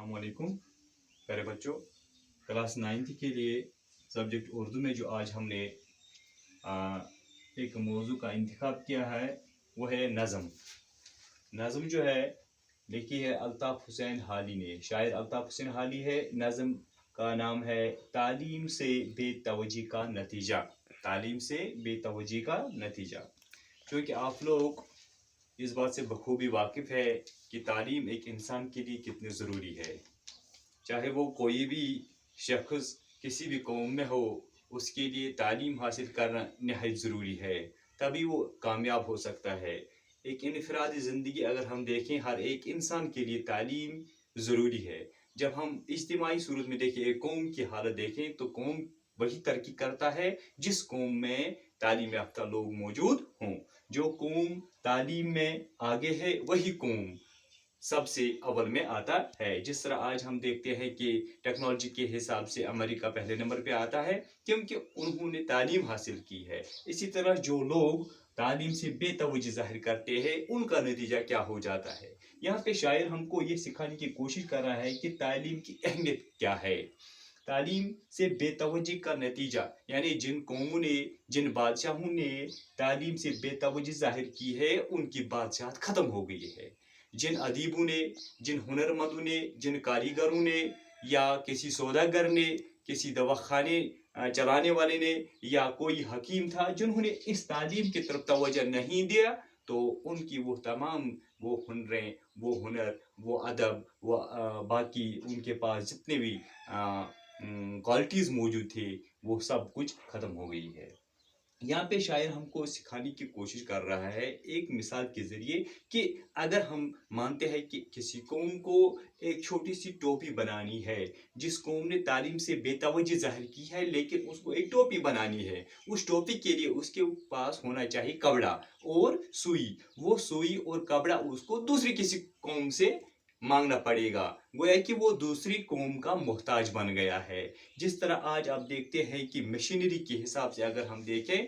अस्सलामुअलैकुम प्यारे बच्चों। क्लास 9th के लिए सब्जेक्ट उर्दू में जो आज हमने एक मौजू का इंतखाब किया है वो है नज़म। नज़म जो है लिखी है अल्ताफ़ हुसैन हाली ने, शायर अल्ताफ़ हुसैन हाली है। नज़म का नाम है तालीम से बेतवज्जी का नतीजा। तालीम से बेतवज्जी का नतीजा। क्योंकि आप लोग इस बात से बखूबी वाकिफ़ है कि तालीम एक इंसान के लिए कितनी ज़रूरी है। चाहे वो कोई भी शख्स किसी भी कौम में हो, उसके लिए तालीम हासिल करना निहायत ज़रूरी है, तभी वो कामयाब हो सकता है। एक इनफरादी ज़िंदगी अगर हम देखें, हर एक इंसान के लिए तालीम ज़रूरी है। जब हम इज्तिमाई सूरत में देखें, एक कौम की हालत देखें, तो कौम वही तरक्की करता है जिस कौम में तालीम याफ्ता लोग मौजूद हों। जो कौम तालीम में आगे है वही कौम सबसे अव्वल में आता है। जिस तरह आज हम देखते हैं कि टेक्नोलॉजी के हिसाब से अमेरिका पहले नंबर पे आता है क्योंकि उन्होंने तालीम हासिल की है। इसी तरह जो लोग तालीम से बेतवज्जी ज़ाहिर करते हैं उनका नतीजा क्या हो जाता है। यहाँ पे शायर हमको ये सिखाने की कोशिश कर रहा है कि तालीम की अहमियत क्या है। तालीम से बेतवज्जी का नतीजा यानी जिन कौमों ने, जिन बादशाहों ने तालीम से बेतवज्जी जाहिर की है, उनकी बादशाहत ख़त्म हो गई है। जिन अदीबों ने, जिन हुनरमंदों ने, जिन कारीगरों ने या किसी सौदागर ने, किसी दवाखाने चलाने वाले ने या कोई हकीम था जिन्होंने इस तालीम की तरफ तवज्जो नहीं दिया, तो उनकी वो तमाम वो हुनरें, वो हुनर, वो अदब, वो बाकी उनके पास जितने भी क्वालिटीज़ मौजूद थे वो सब कुछ ख़त्म हो गई है। यहाँ पे शायर हमको सिखाने की कोशिश कर रहा है एक मिसाल के ज़रिए कि अगर हम मानते हैं कि किसी कौम को एक छोटी सी टोपी बनानी है, जिस कौम ने तालीम से बेतवज्जी ज़ाहिर की है लेकिन उसको एक टोपी बनानी है, उस टोपी के लिए उसके पास होना चाहिए कपड़ा और सुई। वो सुई और कपड़ा उसको दूसरी किसी कौम से मांगना पड़ेगा, गोया कि वो दूसरी कौम का मोहताज बन गया है। जिस तरह आज आप देखते हैं कि मशीनरी के हिसाब से अगर हम देखें,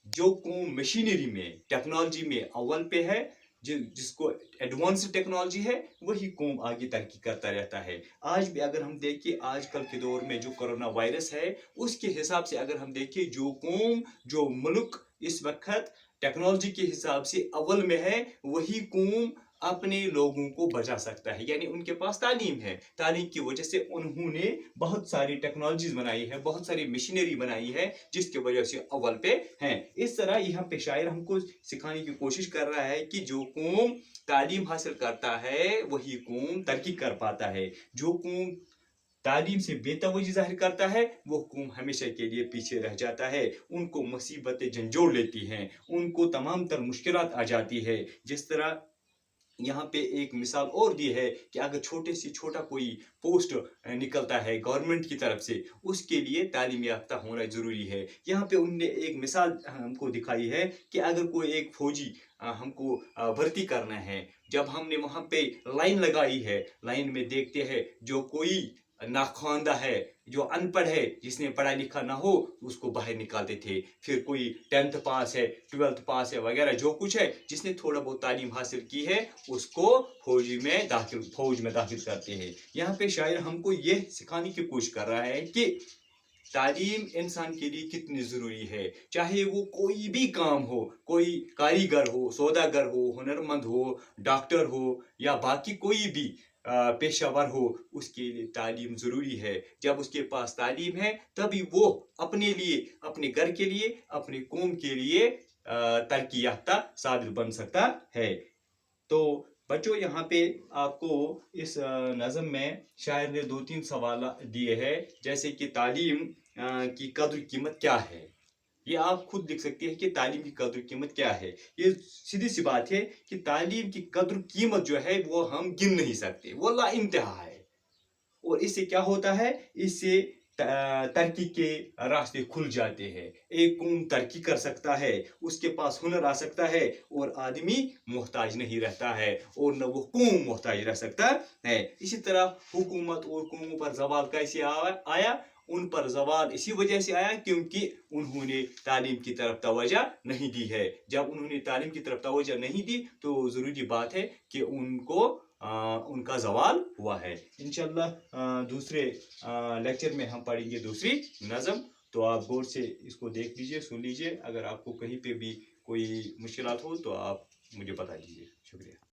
जो कौम मशीनरी में, टेक्नोलॉजी में अव्वल पे है, जिसको एडवांस टेक्नोलॉजी है, वही कौम आगे तरक्की करता रहता है। आज भी अगर हम देखें, आजकल के दौर में जो कोरोना वायरस है उसके हिसाब से अगर हम देखें, जो कौम, जो मुल्क इस वक्त टेक्नोलॉजी के हिसाब से अव्वल में है, वही कौम अपने लोगों को बचा सकता है। यानी उनके पास तालीम है, तालीम की वजह से उन्होंने बहुत सारी टेक्नोलॉजीज बनाई है, बहुत सारी मशीनरी बनाई है, जिसकी वजह से अव्वल पे हैं। इस तरह यहाँ पे शायर हमको सिखाने की कोशिश कर रहा है कि जो कौम तालीम हासिल करता है वही कौम तरक्की कर पाता है। जो कौम तालीम से बेतवज्जी ज़ाहिर करता है वो कौम हमेशा के लिए पीछे रह जाता है। उनको मुसीबतें झंझोड़ लेती हैं, उनको तमाम तर मुश्किलात आ जाती है। जिस तरह यहाँ पे एक मिसाल और दी है कि अगर छोटे से छोटा कोई पोस्ट निकलता है गवर्नमेंट की तरफ से, उसके लिए तालीम याफ्ता होना ज़रूरी है। यहाँ पे उनने एक मिसाल हमको दिखाई है कि अगर कोई एक फौजी हमको भर्ती करना है, जब हमने वहाँ पे लाइन लगाई है, लाइन में देखते हैं जो कोई नाख्वानदा है, जो अनपढ़ है, जिसने पढ़ा लिखा ना हो, उसको बाहर निकालते थे। फिर कोई 10th पास है, 12th पास है वगैरह जो कुछ है, जिसने थोड़ा बहुत तालीम हासिल की है, उसको फौज में दाखिल करते हैं। यहाँ पे शायर हमको ये सिखाने की कोशिश कर रहा है कि तालीम इंसान के लिए कितनी ज़रूरी है। चाहे वो कोई भी काम हो, कोई कारीगर हो, सौदागर हो, हुनरमंद हो, डॉक्टर हो या बाकी कोई भी पेशावर हो, उसके लिए तालीम ज़रूरी है। जब उसके पास तालीम है तभी वो अपने लिए, अपने घर के लिए, अपनी कौम के लिए तरक्की याफ्ता साबित बन सकता है। तो बच्चों, यहाँ पे आपको इस नज़म में शायर ने 2-3 सवाल दिए हैं, जैसे कि तालीम की कद्र कीमत क्या है। ये आप खुद लिख सकते हैं कि तालीम की कद्र कीमत क्या है। ये सीधी सी बात है कि तालीम की कद्र कीमत जो है वो हम गिन नहीं सकते, वो ला इंतहा है। और इससे क्या होता है, इससे तरक्की के रास्ते खुल जाते हैं। एक कौम तरक्की कर सकता है, उसके पास हुनर आ सकता है और आदमी मोहताज नहीं रहता है और न वो कौम मोहताज रह सकता है। इसी तरह हुकूमत और कौमों पर ज़वाल कैसे आया, उन पर ज़वाल इसी वजह से आया क्योंकि उन्होंने तालीम की तरफ तवज्जो नहीं दी है। जब उन्होंने तालीम की तरफ तवज्जो नहीं दी तो ज़रूरी बात है कि उनको ان کا زوال ہوا ہے. انشاءاللہ دوسرے لیکچر میں ہم پڑھیں گے دوسری نظم. تو آپ غور سے اس کو دیکھ لیجئے، سن لیجئے. اگر آپ کو کہیں پہ بھی کوئی مشکلات ہو تو آپ مجھے بتا دیجیے. شکریہ.